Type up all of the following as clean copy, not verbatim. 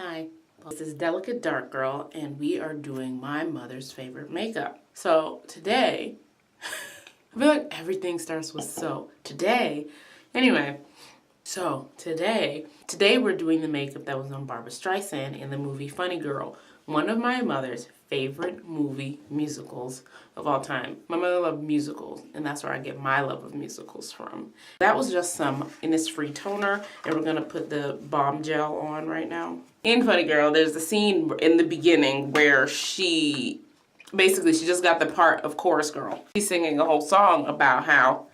Hi, this is Delicate Dark Girl, and we are doing my mother's favorite makeup. So today, I feel like everything starts with so. Today we're doing the makeup that was on Barbara Streisand in the movie Funny Girl, one of my mother's favorite movie musicals of all time. My mother loved musicals, and that's where I get my love of musicals from. That was just some Innisfree toner, and we're gonna put the balm gel on right now. In Funny Girl, there's a scene in the beginning where she just got the part of chorus girl. She's singing a whole song about how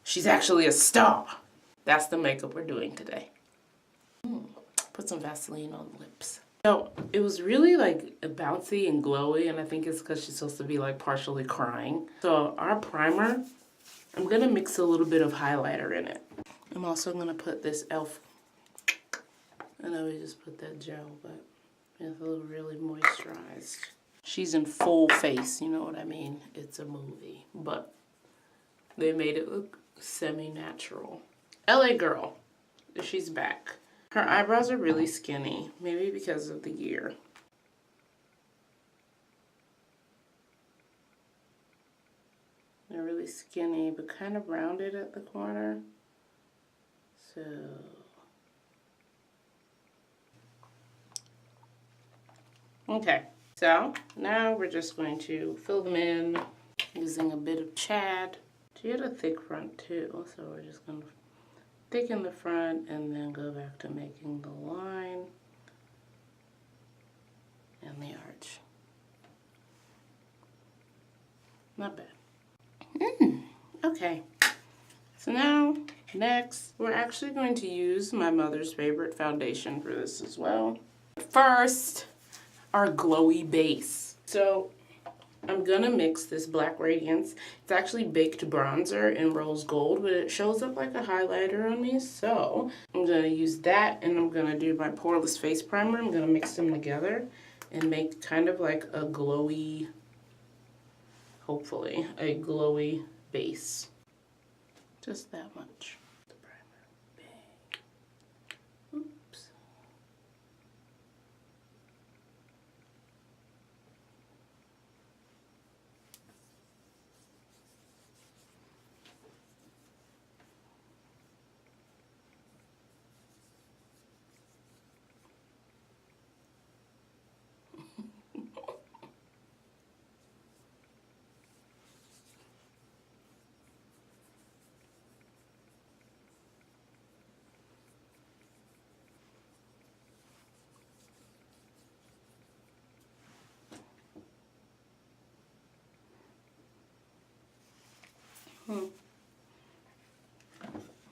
she's actually a star. That's the makeup we're doing today. Put some Vaseline on the lips. So it was really like bouncy and glowy, and I think it's because she's supposed to be like partially crying. So our primer, I'm gonna mix a little bit of highlighter in it. I'm also gonna put this e.l.f. I know we just put that gel, but it's a little really moisturized. She's in full face, you know what I mean? It's a movie, but they made it look semi-natural. LA Girl, she's back. Her eyebrows are really skinny, maybe because of the year. They're really skinny, but kind of rounded at the corner. So, okay. So now we're just going to fill them in using a bit of Chad. She had a thick front too, so we're just going to thicken the front and then go back to making the line and the arch. Not bad. Okay. So now, next, we're actually going to use my mother's favorite foundation for this as well. First, our glowy base. So I'm gonna mix this Black Radiance. It's actually baked bronzer in rose gold, but it shows up like a highlighter on me. So I'm gonna use that, and I'm gonna do my poreless face primer. I'm gonna mix them together and make kind of like a glowy, hopefully, a glowy base. Just that much. The primer. Bang. Oops.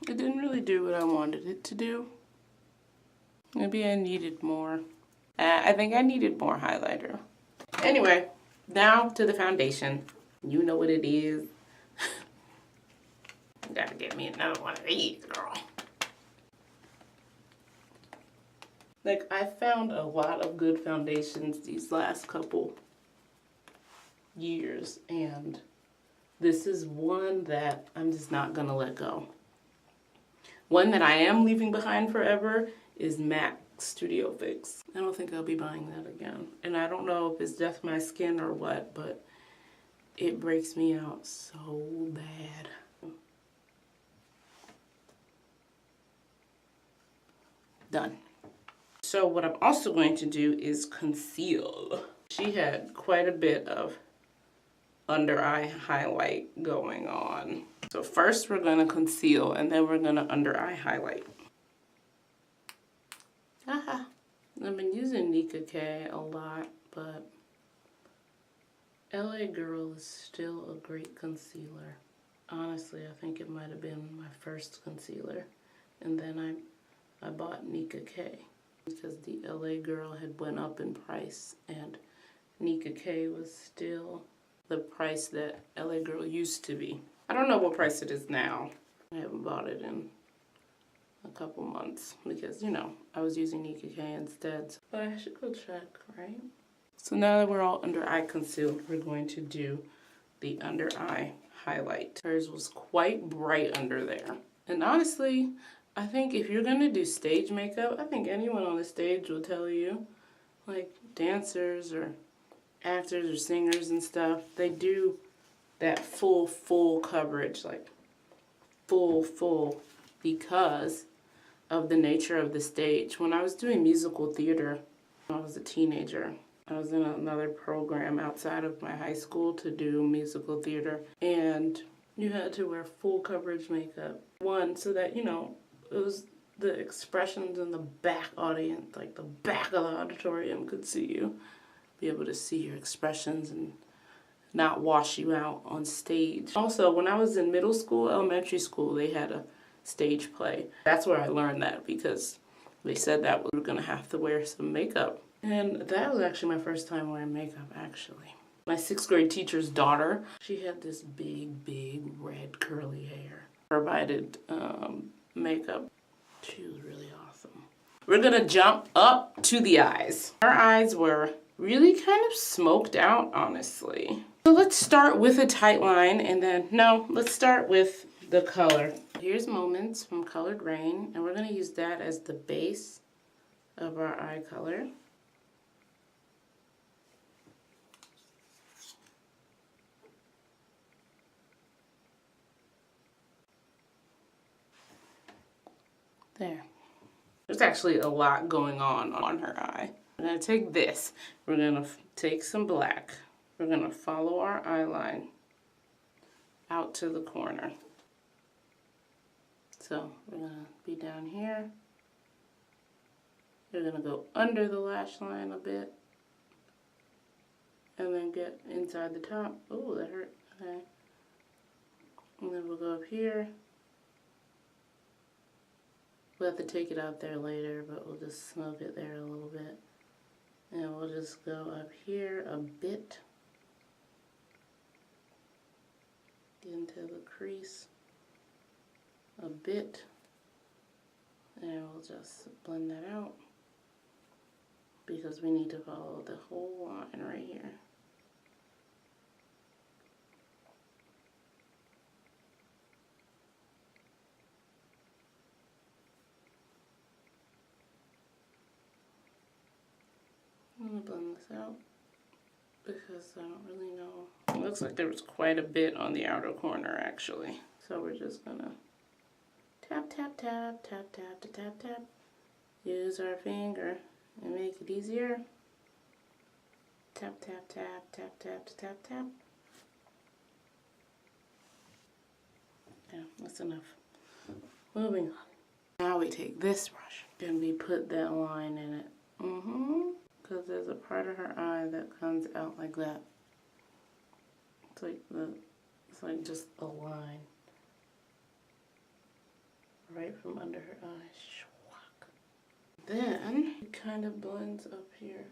It didn't really do what I wanted it to do. Maybe I needed more. I think I needed more highlighter. Anyway, now to the foundation. You know what it is. Gotta get me another one of these, girl. Like, I found a lot of good foundations these last couple years, and this is one that I'm just not gonna let go. One that I am leaving behind forever is MAC Studio Fix. I don't think I'll be buying that again. And I don't know if it's just my skin or what, but it breaks me out so bad. Done. So what I'm also going to do is conceal. She had quite a bit of under eye highlight going on. So first we're going to conceal, and then we're going to under eye highlight. I've been using Nika K a lot, but LA Girl is still a great concealer. Honestly, I think it might have been my first concealer. And then I bought Nika K because the LA Girl had went up in price, and Nika K was still the price that LA Girl used to be. I don't know what price it is now. I haven't bought it in a couple months because, you know, I was using Nika K instead. But I should go check, right? So now that we're all under eye concealed, we're going to do the under eye highlight. Hers was quite bright under there. And honestly, I think if you're gonna do stage makeup, I think anyone on the stage will tell you, like dancers or actors or singers and stuff, they do that full coverage, like full, because of the nature of the stage. When I was doing musical theater, when I was a teenager, I was in another program outside of my high school to do musical theater, and you had to wear full coverage makeup. One, so that, you know, it was the expressions in the back audience, like the back of the auditorium could see you, be able to see your expressions and not wash you out on stage. Also, when I was in middle school, elementary school, they had a stage play. That's where I learned that, because they said that we were gonna have to wear some makeup. And that was actually my first time wearing makeup, actually. My 6th grade teacher's daughter, she had this big red curly hair. Provided makeup. She was really awesome. We're gonna jump up to the eyes. Her eyes were really kind of smoked out, honestly. So let's start with a tight line, and then, no, let's start with the color. Here's Moments from Colored Rain, and we're gonna use that as the base of our eye color. There. There's actually a lot going on her eye. We're gonna take this. We're gonna take some black. We're gonna follow our eye line out to the corner. So we're gonna be down here. You're gonna go under the lash line a bit, and then get inside the top. Oh, that hurt. Okay. And then we'll go up here. We'll have to take it out there later, but we'll just smoke it there a little bit. And we'll just go up here a bit into the crease a bit, and we'll just blend that out because we need to follow the whole line right here. I'm going to blend this out because I don't really know. It looks like there was quite a bit on the outer corner, actually. So we're just going to tap, tap, tap, tap, tap, to tap, tap. Use our finger and make it easier. Tap, tap, tap, tap, tap, to tap, tap. Yeah, that's enough. Moving on. Now we take this brush and we put that line in it. Because there's a part of her eye that comes out like that. It's like just a line right from under her eye. Then it kind of blends up here.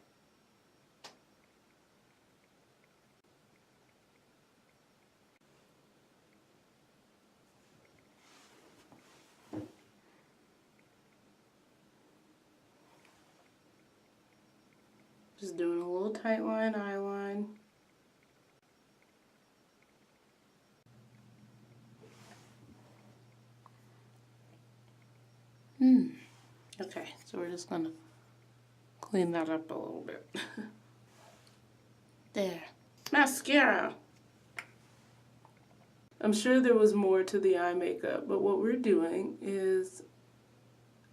Just doing a little tight line, eye line. Okay, so we're just gonna clean that up a little bit. There. Mascara. I'm sure there was more to the eye makeup, but what we're doing is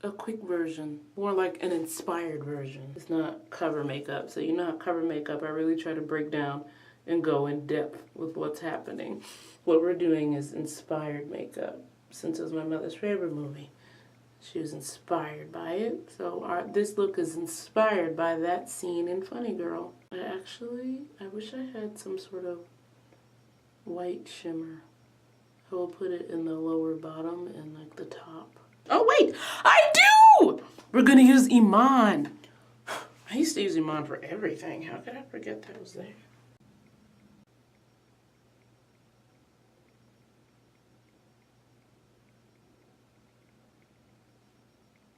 a quick version, more like an inspired version. It's not cover makeup. So you know how cover makeup, I really try to break down and go in depth with what's happening. What we're doing is inspired makeup, since it was my mother's favorite movie. She was inspired by it. So this look is inspired by that scene in Funny Girl. I wish I had some sort of white shimmer. I will put it in the lower bottom and like the top. Oh wait, I do! We're gonna use Iman. I used to use Iman for everything. How could I forget that was there?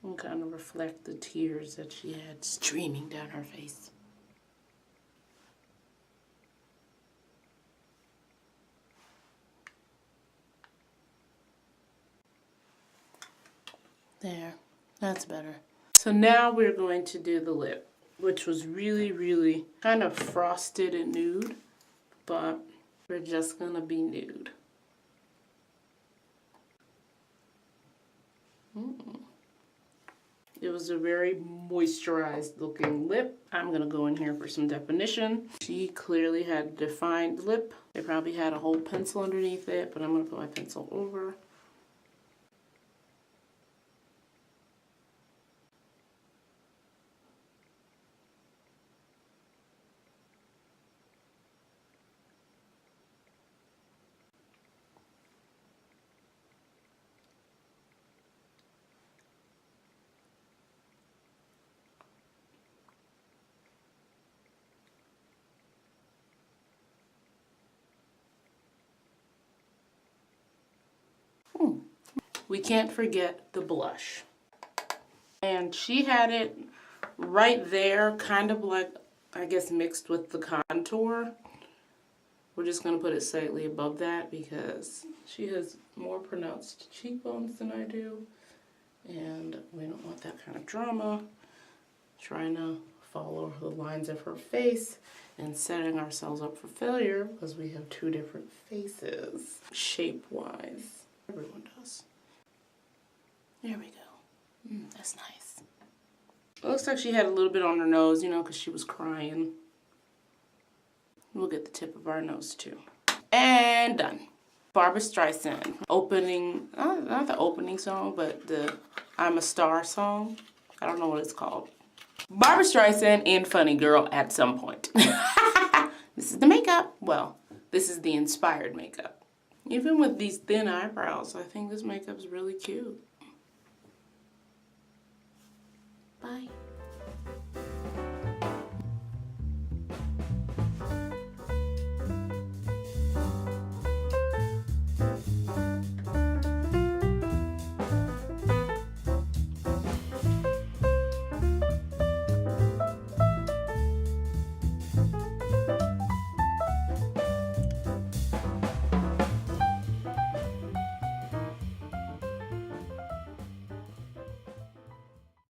And kind of reflect the tears that she had streaming down her face. There, that's better. So now we're going to do the lip, which was really, really kind of frosted and nude, but we're just gonna be nude. It was a very moisturized looking lip. I'm gonna go in here for some definition. She clearly had a defined lip. They probably had a whole pencil underneath it, but I'm gonna put my pencil over. We can't forget the blush. And she had it right there, kind of like, I guess, mixed with the contour. We're just going to put it slightly above that because she has more pronounced cheekbones than I do. And we don't want that kind of drama. Trying to follow the lines of her face and setting ourselves up for failure because we have two different faces, shape-wise. Everyone does. There we go. That's nice. It looks like she had a little bit on her nose, you know, because she was crying. We'll get the tip of our nose too. And done. Barbara Streisand. Opening, not the opening song, but the I'm a Star song. I don't know what it's called. Barbara Streisand in Funny Girl at some point. This is the makeup. Well, this is the inspired makeup. Even with these thin eyebrows, I think this makeup is really cute.